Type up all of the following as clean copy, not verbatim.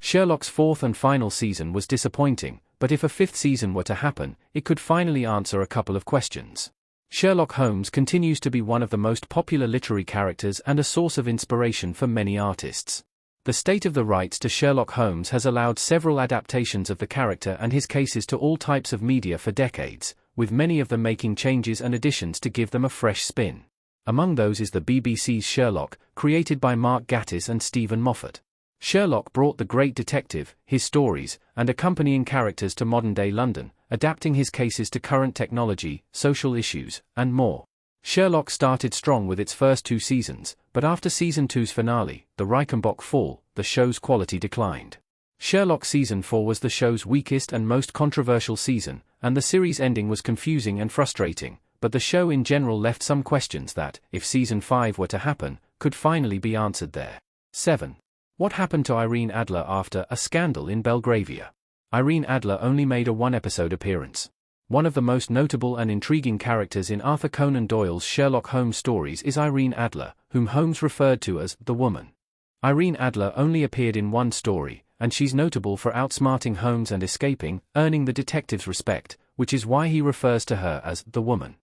Sherlock's fourth and final season was disappointing, but if a fifth season were to happen, it could finally answer a couple of questions. Sherlock Holmes continues to be one of the most popular literary characters and a source of inspiration for many artists. The state of the rights to Sherlock Holmes has allowed several adaptations of the character and his cases to all types of media for decades, with many of them making changes and additions to give them a fresh spin. Among those is the BBC's Sherlock, created by Mark Gatiss and Stephen Moffat. Sherlock brought the great detective, his stories, and accompanying characters to modern-day London, adapting his cases to current technology, social issues, and more. Sherlock started strong with its first 2 seasons, but after Season 2's finale, The Reichenbach Fall, the show's quality declined. Sherlock Season 4 was the show's weakest and most controversial season, and the series ending was confusing and frustrating, but the show in general left some questions that, if Season 5 were to happen, could finally be answered there. 7. What happened to Irene Adler after A Scandal in Belgravia? Irene Adler only made a 1-episode appearance. One of the most notable and intriguing characters in Arthur Conan Doyle's Sherlock Holmes stories is Irene Adler, whom Holmes referred to as the woman. Irene Adler only appeared in one story, and she's notable for outsmarting Holmes and escaping, earning the detective's respect, which is why he refers to her as the woman.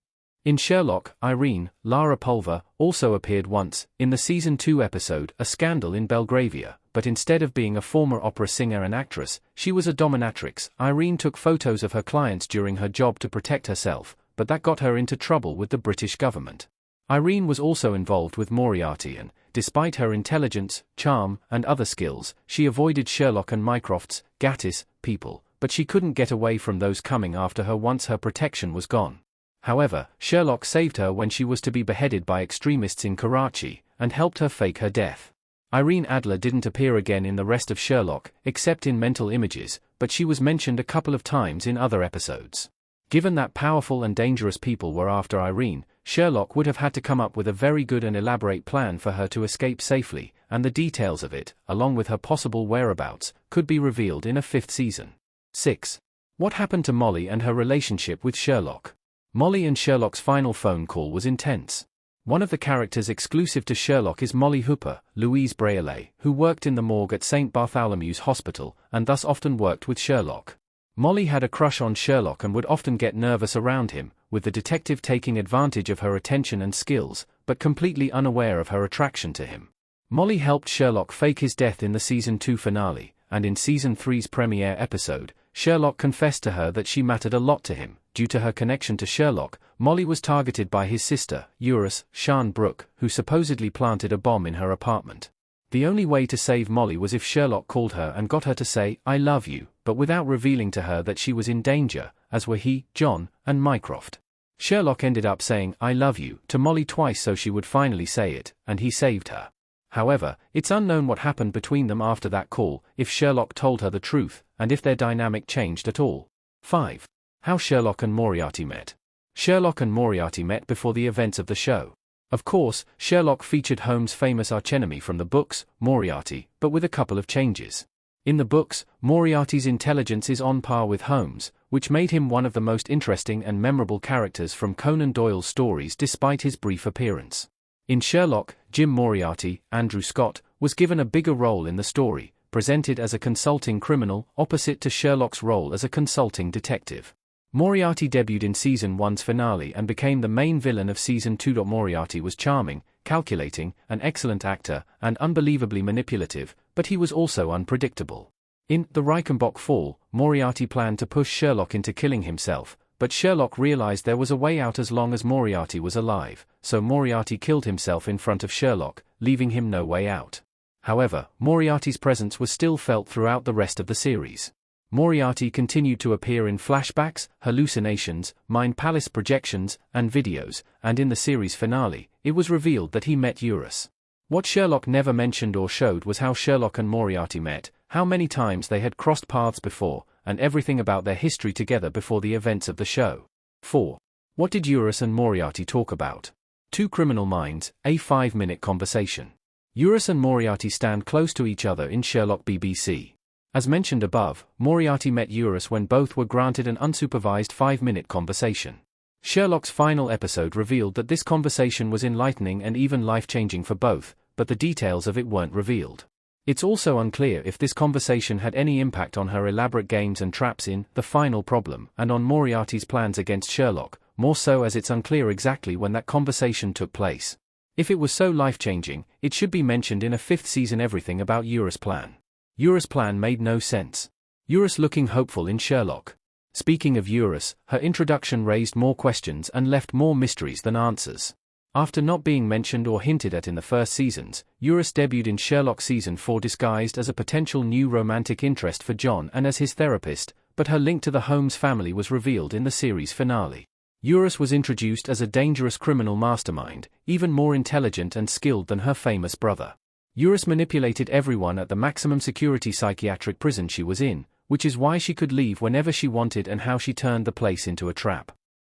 In Sherlock, Irene, Lara Pulver, also appeared once, in the Season 2 episode A Scandal in Belgravia, but instead of being a former opera singer and actress, she was a dominatrix. Irene took photos of her clients during her job to protect herself, but that got her into trouble with the British government. Irene was also involved with Moriarty and, despite her intelligence, charm, and other skills, she avoided Sherlock and Mycroft's, Gatiss, people, but she couldn't get away from those coming after her once her protection was gone. However, Sherlock saved her when she was to be beheaded by extremists in Karachi, and helped her fake her death. Irene Adler didn't appear again in the rest of Sherlock, except in mental images, but she was mentioned a couple of times in other episodes. Given that powerful and dangerous people were after Irene, Sherlock would have had to come up with a very good and elaborate plan for her to escape safely, and the details of it, along with her possible whereabouts, could be revealed in a 5th season. 6. What happened to Molly and her relationship with Sherlock? Molly and Sherlock's final phone call was intense. One of the characters exclusive to Sherlock is Molly Hooper, Louise Braille, who worked in the morgue at St. Bartholomew's Hospital, and thus often worked with Sherlock. Molly had a crush on Sherlock and would often get nervous around him, with the detective taking advantage of her attention and skills, but completely unaware of her attraction to him. Molly helped Sherlock fake his death in the Season 2 finale, and in Season 3's premiere episode, Sherlock confessed to her that she mattered a lot to him. Due to her connection to Sherlock, Molly was targeted by his sister, Eurus Sian Brooke, who supposedly planted a bomb in her apartment. The only way to save Molly was if Sherlock called her and got her to say, "I love you," but without revealing to her that she was in danger, as were he, John, and Mycroft. Sherlock ended up saying, "I love you," to Molly twice so she would finally say it, and he saved her. However, it's unknown what happened between them after that call, if Sherlock told her the truth, and if their dynamic changed at all. 5. How Sherlock and Moriarty met. Sherlock and Moriarty met before the events of the show. Of course, Sherlock featured Holmes' famous archenemy from the books, Moriarty, but with a couple of changes. In the books, Moriarty's intelligence is on par with Holmes', which made him one of the most interesting and memorable characters from Conan Doyle's stories despite his brief appearance. In Sherlock, Jim Moriarty, Andrew Scott, was given a bigger role in the story, presented as a consulting criminal, opposite to Sherlock's role as a consulting detective. Moriarty debuted in Season 1's finale and became the main villain of Season 2. Moriarty was charming, calculating, an excellent actor, and unbelievably manipulative, but he was also unpredictable. In The Reichenbach Fall, Moriarty planned to push Sherlock into killing himself, but Sherlock realized there was a way out as long as Moriarty was alive, so Moriarty killed himself in front of Sherlock, leaving him no way out. However, Moriarty's presence was still felt throughout the rest of the series. Moriarty continued to appear in flashbacks, hallucinations, mind palace projections, and videos, and in the series finale, it was revealed that he met Eurus. What Sherlock never mentioned or showed was how Sherlock and Moriarty met, how many times they had crossed paths before, and everything about their history together before the events of the show. 4. What did Eurus and Moriarty talk about? Two Criminal Minds, a 5-minute conversation. Eurus and Moriarty stand close to each other in Sherlock BBC. As mentioned above, Moriarty met Eurus when both were granted an unsupervised 5-minute conversation. Sherlock's final episode revealed that this conversation was enlightening and even life-changing for both, but the details of it weren't revealed. It's also unclear if this conversation had any impact on her elaborate games and traps in The Final Problem and on Moriarty's plans against Sherlock, more so as it's unclear exactly when that conversation took place. If it was so life-changing, it should be mentioned in a fifth season. Everything about Eurus' plan. Eurus' plan made no sense. Eurus looking hopeful in Sherlock. Speaking of Eurus, her introduction raised more questions and left more mysteries than answers. After not being mentioned or hinted at in the first seasons, Eurus debuted in Sherlock Season 4 disguised as a potential new romantic interest for John and as his therapist, but her link to the Holmes family was revealed in the series finale. Eurus was introduced as a dangerous criminal mastermind, even more intelligent and skilled than her famous brother. Eurus manipulated everyone at the maximum security psychiatric prison she was in, which is why she could leave whenever she wanted and how she turned the place into a trap.